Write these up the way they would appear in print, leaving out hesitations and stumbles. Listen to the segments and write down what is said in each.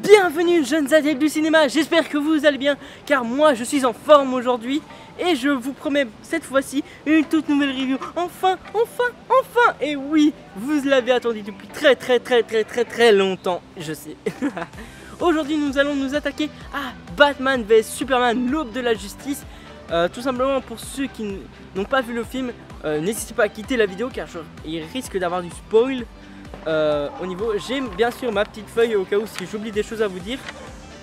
Bienvenue jeunes adeptes du cinéma, j'espère que vous allez bien car moi je suis en forme aujourd'hui et je vous promets cette fois-ci une toute nouvelle review. Enfin. Et oui, vous l'avez attendu depuis très longtemps, je sais. Aujourd'hui nous allons nous attaquer à Batman vs Superman, l'aube de la justice. Tout simplement pour ceux qui n'ont pas vu le film, n'hésitez pas à quitter la vidéo car il risque d'avoir du spoil. Au niveau, j'ai bien sûr ma petite feuille au cas où si j'oublie des choses à vous dire.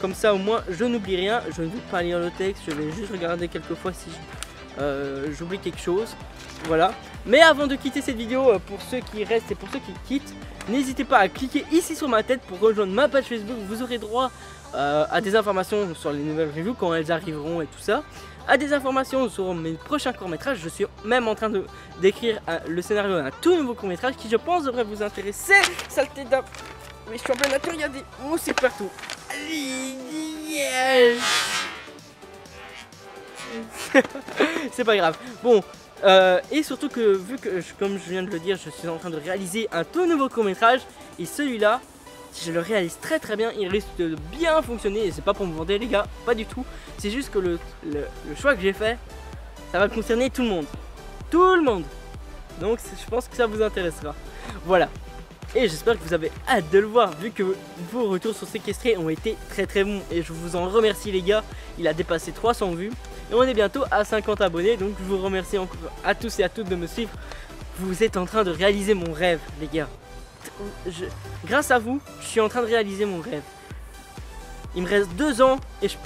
Comme ça au moins je n'oublie rien, je ne vais pas lire le texte, je vais juste regarder quelques fois si j'oublie quelque chose. Voilà. Mais avant de quitter cette vidéo, pour ceux qui restent et pour ceux qui quittent, n'hésitez pas à cliquer ici sur ma tête pour rejoindre ma page Facebook. Vous aurez droit à des informations sur les nouvelles reviews quand elles arriveront et tout ça, à des informations sur mes prochains courts-métrages. Je suis même en train d'écrire le scénario d'un tout nouveau court-métrage qui je pense devrait vous intéresser. Saleté d'âme. Mais je suis en pleine nature, il y a des moustiques partout. C'est pas grave. Bon, et surtout que vu que, comme je viens de le dire, je suis en train de réaliser un tout nouveau court-métrage. Et celui-là, si je le réalise très bien, il risque de bien fonctionner. Et c'est pas pour me vanter les gars, pas du tout. C'est juste que le choix que j'ai fait, ça va concerner tout le monde. Tout le monde. Donc je pense que ça vous intéressera. Voilà. Et j'espère que vous avez hâte de le voir, vu que vos retours sur Séquestré ont été très bons. Et je vous en remercie les gars, il a dépassé 300 vues. Et on est bientôt à 50 abonnés, donc je vous remercie encore à tous et à toutes de me suivre. Vous êtes en train de réaliser mon rêve les gars. Grâce à vous, je suis en train de réaliser mon rêve. Il me reste 2 ans et je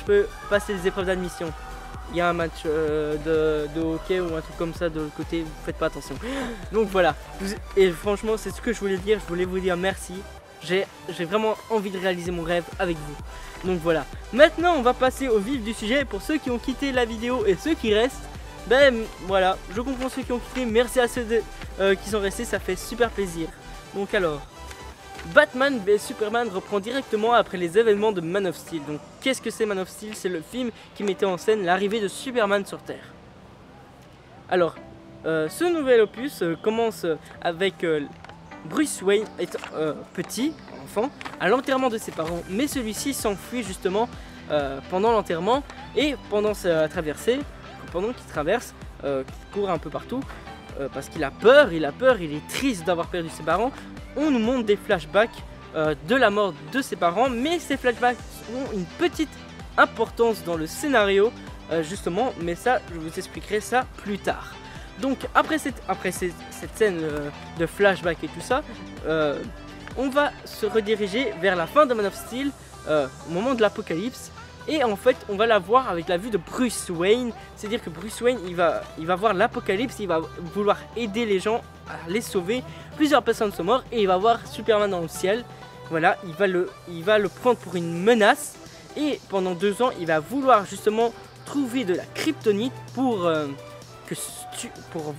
peux passer les épreuves d'admission. Il y a un match de hockey ou un truc comme ça de l'autre côté, vous faites pas attention. Donc voilà, et franchement c'est ce que je voulais dire, je voulais vous dire merci. J'ai vraiment envie de réaliser mon rêve avec vous. Donc voilà, maintenant on va passer au vif du sujet. Pour ceux qui ont quitté la vidéo et ceux qui restent, ben voilà, je comprends ceux qui ont quitté, merci à ceux qui sont restés, ça fait super plaisir. Donc alors, Batman vs Superman reprend directement après les événements de Man of Steel. Donc qu'est-ce que c'est Man of Steel? C'est le film qui mettait en scène l'arrivée de Superman sur Terre. Alors, ce nouvel opus commence avec Bruce Wayne étant petit, enfant, à l'enterrement de ses parents. Mais celui-ci s'enfuit justement pendant l'enterrement et pendant sa traversée, pendant qu'il traverse, qu'il court un peu partout, parce qu'il a peur, il est triste d'avoir perdu ses parents. On nous montre des flashbacks de la mort de ses parents, mais ces flashbacks ont une petite importance dans le scénario justement, mais ça je vous expliquerai ça plus tard. Donc après cette scène de flashback et tout ça, on va se rediriger vers la fin de Man of Steel, au moment de l'apocalypse. Et en fait on va la voir avec la vue de Bruce Wayne. C'est à dire que Bruce Wayne il va voir l'apocalypse, il va vouloir aider les gens à les sauver. Plusieurs personnes sont mortes et il va voir Superman dans le ciel. Voilà, il va le prendre pour une menace. Et pendant 2 ans il va vouloir justement trouver de la kryptonite pour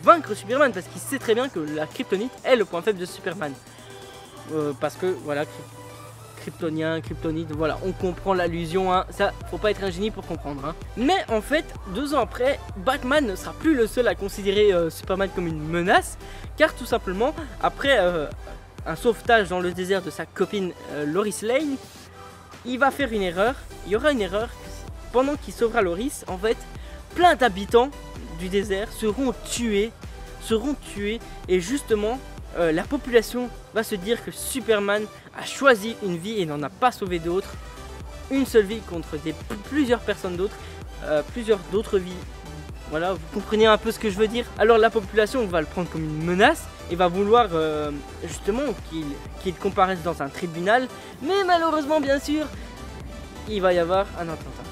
vaincre Superman. Parce qu'il sait très bien que la kryptonite est le point faible de Superman. Parce que voilà, kryptonien, kryptonite, voilà, on comprend l'allusion, hein. Ça, faut pas être un génie pour comprendre, hein. Mais en fait, 2 ans après, Batman ne sera plus le seul à considérer Superman comme une menace, car tout simplement, après un sauvetage dans le désert de sa copine Lois Lane, il va faire une erreur. Il y aura une erreur, pendant qu'il sauvera Lois, en fait, plein d'habitants du désert seront tués, et justement, la population va se dire que Superman a choisi une vie et n'en a pas sauvé d'autres. Une seule vie contre plusieurs personnes d'autres, plusieurs d'autres vies. Voilà, vous comprenez un peu ce que je veux dire. Alors la population va le prendre comme une menace et va vouloir justement qu'il comparaisse dans un tribunal. Mais malheureusement, bien sûr, il va y avoir un attentat.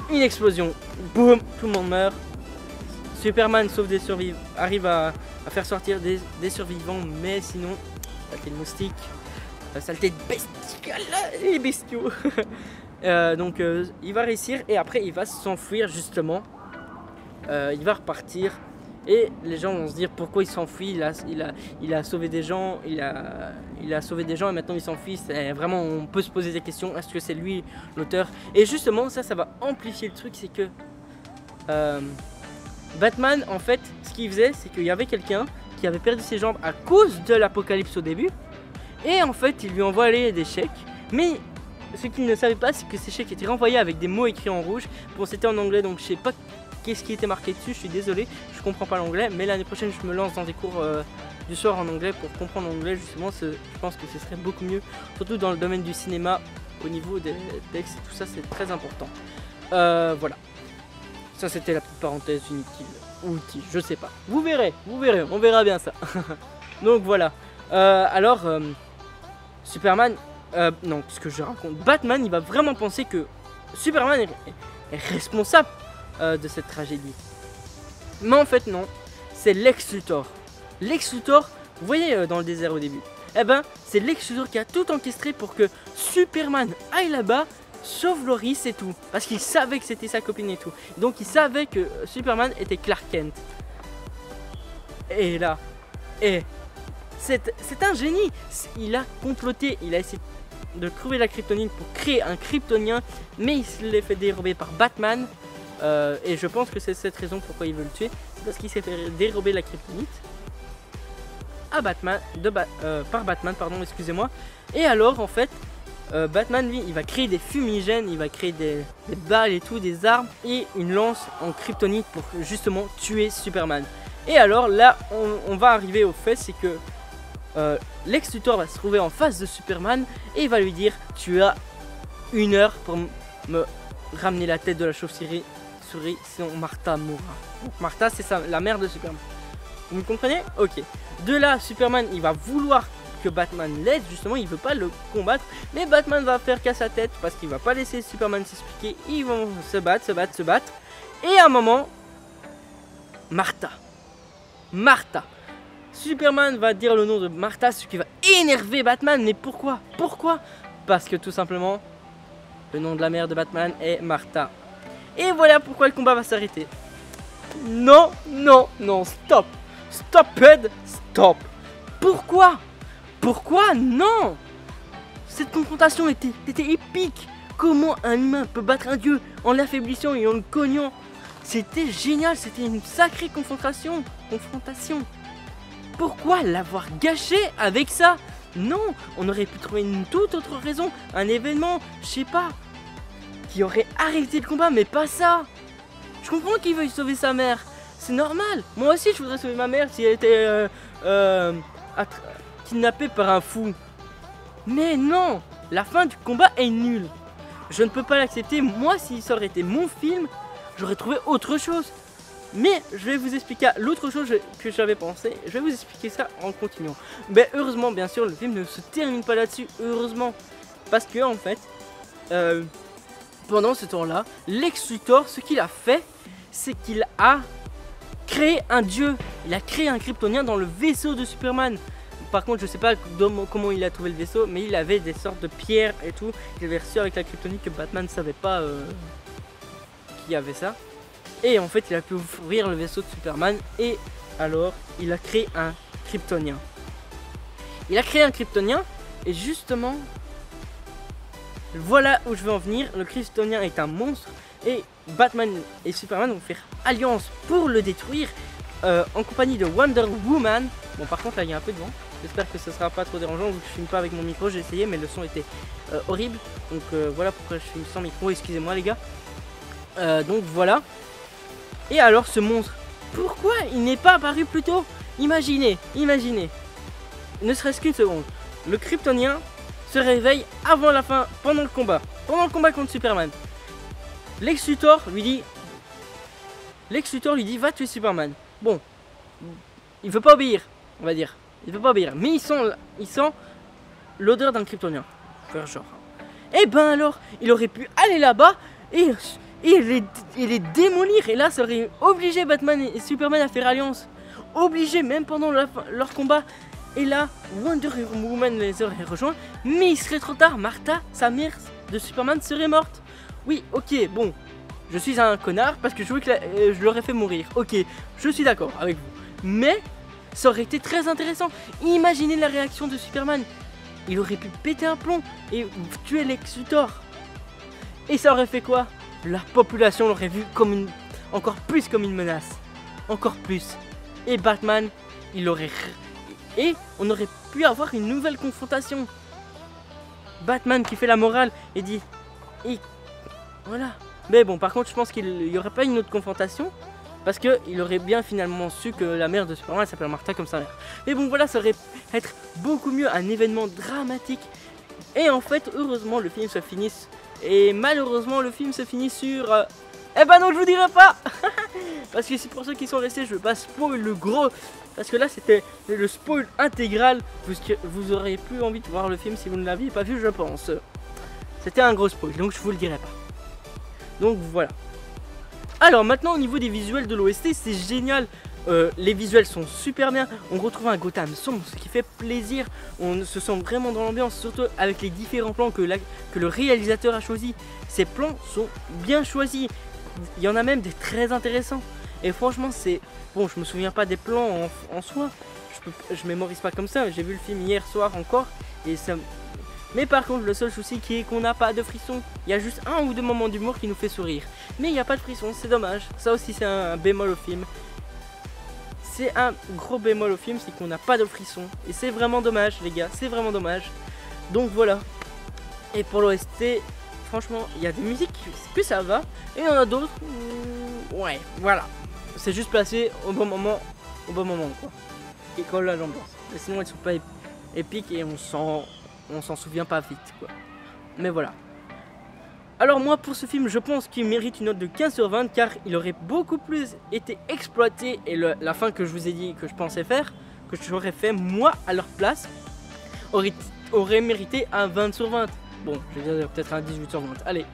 Une explosion. Boum, tout le monde meurt. Superman sauve des survivants, arrive à faire sortir des survivants, mais sinon, saleté de moustique, saleté de bestiole, les bestiaux. Donc il va réussir et après il va s'enfuir justement, il va repartir et les gens vont se dire pourquoi il s'enfuit, il a sauvé des gens, il a sauvé des gens et maintenant il s'enfuit. Vraiment on peut se poser des questions, est-ce que c'est lui l'auteur? Et justement ça va amplifier le truc, c'est que Batman, en fait, ce qu'il faisait, c'est qu'il y avait quelqu'un qui avait perdu ses jambes à cause de l'apocalypse au début. Et en fait, il lui envoyait des chèques. Mais ce qu'il ne savait pas, c'est que ces chèques étaient renvoyés avec des mots écrits en rouge. Bon, c'était en anglais, donc je sais pas qu'est-ce qui était marqué dessus, je suis désolé, je comprends pas l'anglais, mais l'année prochaine je me lance dans des cours du soir en anglais pour comprendre l'anglais justement. Je pense que ce serait beaucoup mieux, surtout dans le domaine du cinéma, au niveau des textes et tout ça, c'est très important. Voilà, ça c'était la petite parenthèse inutile, ou utile, je sais pas, vous verrez, on verra bien ça. Donc voilà, alors Superman, non, ce que je raconte, Batman, il va vraiment penser que Superman est responsable de cette tragédie. Mais en fait non, c'est Lex Luthor. Lex Luthor, vous voyez dans le désert au début, eh ben c'est Lex Luthor qui a tout encastré pour que Superman aille là-bas, sauve Lois et tout, parce qu'il savait que c'était sa copine et tout. Donc il savait que Superman était Clark Kent. Et là, c'est un génie. Il a comploté, il a essayé de trouver la kryptonite pour créer un kryptonien, mais il se l'est fait dérober par Batman. Et je pense que c'est cette raison pourquoi il veut le tuer, parce qu'il s'est fait dérober la kryptonite à Batman, par Batman, pardon, excusez-moi. Et alors en fait, Batman lui, il va créer des fumigènes, il va créer des balles et tout, des armes et une lance en kryptonite pour justement tuer Superman. Et alors là, on va arriver au fait, c'est que Lex Luthor va se trouver en face de Superman et il va lui dire: tu as 1 heure pour me ramener la tête de la chauve-souris, sinon Martha mourra. Donc Martha, c'est la mère de Superman. Vous me comprenez? Ok. De là, Superman, il va vouloir que Batman l'aide, justement, il veut pas le combattre, mais Batman va faire qu'à sa tête parce qu'il va pas laisser Superman s'expliquer. Ils vont se battre. Et à un moment, Martha. Superman va dire le nom de Martha, ce qui va énerver Batman. Mais pourquoi? Parce que tout simplement, le nom de la mère de Batman est Martha. Et voilà pourquoi le combat va s'arrêter. Non, stop. Stop. Pourquoi? Non. Cette confrontation était épique. Comment un humain peut battre un dieu en l'affaiblissant et en le cognant? C'était génial, c'était une sacrée confrontation. Pourquoi l'avoir gâché avec ça? Non, on aurait pu trouver une toute autre raison, un événement, je sais pas, qui aurait arrêté le combat, mais pas ça. Je comprends qu'il veuille sauver sa mère, c'est normal. Moi aussi je voudrais sauver ma mère si elle était kidnappée par un fou. Mais non, la fin du combat est nulle. Je ne peux pas l'accepter. Moi, si ça aurait été mon film, j'aurais trouvé autre chose. Mais je vais vous expliquer l'autre chose que j'avais pensé. Je vais vous expliquer ça en continuant. Mais heureusement, bien sûr, le film ne se termine pas là-dessus. Heureusement. Parce que, en fait, pendant ce temps-là, Lex Luthor, ce qu'il a fait, c'est qu'il a créé un dieu. Il a créé un kryptonien dans le vaisseau de Superman. Par contre, je sais pas comment il a trouvé le vaisseau, mais il avait des sortes de pierres et tout qu'il avait reçu avec la kryptonite que Batman ne savait pas qu'il y avait ça. Et en fait, il a pu ouvrir le vaisseau de Superman et alors il a créé un kryptonien. Et justement, voilà où je veux en venir. Le kryptonien est un monstre et Batman et Superman vont faire alliance pour le détruire en compagnie de Wonder Woman. Bon, par contre, là, il y a un peu de vent. J'espère que ce sera pas trop dérangeant vu que je filme pas avec mon micro. J'ai essayé, mais le son était horrible. Donc voilà pourquoi je filme sans micro. Excusez-moi, les gars. Donc voilà. Et alors, ce monstre, pourquoi il n'est pas apparu plus tôt? Imaginez. Ne serait-ce qu'une seconde. Le kryptonien se réveille avant la fin, pendant le combat contre Superman. Lex Luthor lui dit va tuer Superman. Bon, il veut pas obéir, on va dire. Mais il sent l'odeur d'un kryptonien. Faire genre. Et ben alors, il aurait pu aller là-bas et les démolir. Et là, ça aurait obligé Batman et Superman à faire alliance. Obligé, même pendant leur combat. Et là, Wonder Woman les aurait rejoints. Mais il serait trop tard. Martha, sa mère de Superman, serait morte. Oui, ok, bon. Je suis un connard parce que je l'aurais fait mourir. Ok, je suis d'accord avec vous. Mais ça aurait été très intéressant. Imaginez la réaction de Superman. Il aurait pu péter un plomb et tuer Lex Luthor. Et ça aurait fait quoi? La population l'aurait vu encore plus comme une menace. Encore plus. Et Batman, et on aurait pu avoir une nouvelle confrontation. Batman qui fait la morale et dit et voilà. Mais bon, par contre, je pense qu'il n'y aurait pas une autre confrontation. Parce qu'il aurait bien finalement su que la mère de Superman s'appelle Martha comme sa mère. Mais bon, voilà, ça aurait être beaucoup mieux un événement dramatique. Et en fait, heureusement, le film se finit. Et malheureusement, le film se finit sur. Eh ben non, je vous dirai pas. Parce que c'est pour ceux qui sont restés, je veux pas spoil le gros. Parce que là, c'était le spoil intégral. Vous auriez plus envie de voir le film si vous ne l'aviez pas vu, je pense. C'était un gros spoil, donc je vous le dirai pas. Donc voilà. Alors maintenant au niveau des visuels de l'OST, c'est génial. Les visuels sont super bien. On retrouve un Gotham sombre, ce qui fait plaisir. On se sent vraiment dans l'ambiance, surtout avec les différents plans que le réalisateur a choisi. Ces plans sont bien choisis. Il y en a même des très intéressants. Et franchement, c'est bon. Je me souviens pas des plans en soi. Je mémorise pas comme ça. J'ai vu le film hier soir encore et ça. Mais par contre, le seul souci qui est qu'on n'a pas de frisson. Il y a juste un ou deux moments d'humour qui nous fait sourire. Mais il n'y a pas de frisson, c'est dommage. Ça aussi, c'est un bémol au film. C'est un gros bémol au film, c'est qu'on n'a pas de frisson. Et c'est vraiment dommage, les gars, c'est vraiment dommage. Donc voilà. Et pour l'OST, franchement, il y a des musiques que ça va. Et il y en a d'autres. Ouais, voilà. C'est juste placé au bon moment quoi. Qui colle à l'ambiance. Mais sinon, elles sont pas épiques et on s'en souvient pas vite quoi. Mais voilà. Alors moi pour ce film je pense qu'il mérite une note de 15 sur 20 car il aurait beaucoup plus été exploité et la fin que je vous ai dit que je pensais faire, que j'aurais fait moi à leur place, aurait mérité un 20 sur 20. Bon, je vais dire peut-être un 18 sur 20, allez.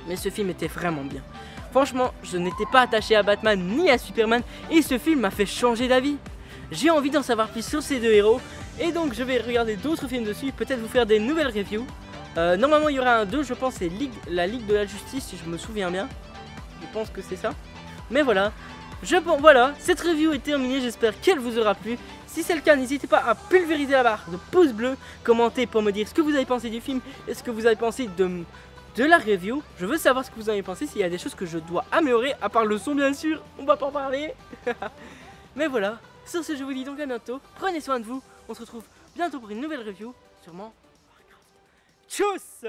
Mais ce film était vraiment bien. Franchement, je n'étais pas attaché à Batman ni à Superman et ce film m'a fait changer d'avis. J'ai envie d'en savoir plus sur ces deux héros. Et donc je vais regarder d'autres films dessus, peut-être vous faire des nouvelles reviews. Normalement il y aura un 2, je pense c'est la Ligue de la Justice si je me souviens bien. Je pense que c'est ça. Mais voilà, voilà, cette review est terminée, j'espère qu'elle vous aura plu. Si c'est le cas, n'hésitez pas à pulvériser la barre de pouce bleu, commenter pour me dire ce que vous avez pensé du film et ce que vous avez pensé de la review. Je veux savoir ce que vous avez pensé, s'il y a des choses que je dois améliorer, à part le son bien sûr, on va pas en parler. Mais voilà, sur ce je vous dis donc à bientôt, prenez soin de vous. On se retrouve bientôt pour une nouvelle review, sûrement Warcraft. Tchuss!